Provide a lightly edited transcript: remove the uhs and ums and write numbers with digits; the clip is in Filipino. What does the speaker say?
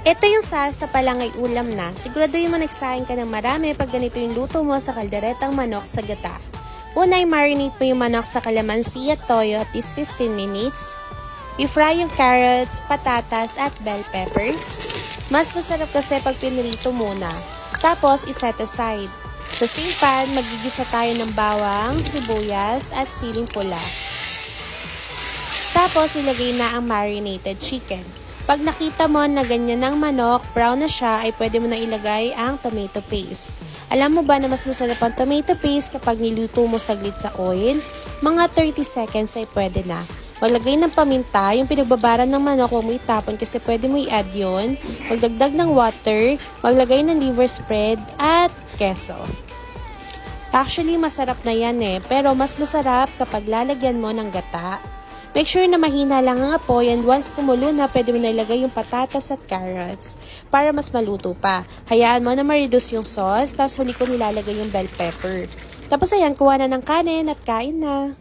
Ito yung salsa pa lang ay ulam na. Siguraduhin mo nagsaing ka ng marami pag ganito yung luto mo sa kalderetang manok sa gata. Una, i-marinate mo yung manok sa kalamansi at toyo at least 15 minutes. I-fry yung carrots, patatas at bell pepper. Mas masarap kasi pag pinirito muna. Tapos, iset aside. Sa same pan, magigisa tayo ng bawang, sibuyas at siling pula. Tapos, ilagay na ang marinated chicken. Pag nakita mo na ganyan ng manok, brown na siya, ay pwede mo na ilagay ang tomato paste. Alam mo ba na mas masarap ang tomato paste kapag niluto mo saglit sa oil? Mga 30 seconds ay pwede na. Maglagay ng paminta, yung pinagbabaran ng manok, huwag mo itapon kasi pwede mo i-add yun. Magdagdag ng water, maglagay ng liver spread, at keso. Actually, masarap na yan pero mas masarap kapag lalagyan mo ng gata. Make sure na mahina lang ang apoy and once kumulo na, pwede mo na ilagay yung patatas at carrots para mas maluto pa. Hayaan mo na ma-reduce yung sauce, tapos huli ko nilalagay yung bell pepper. Tapos ayan, kuha na ng kanin at kain na.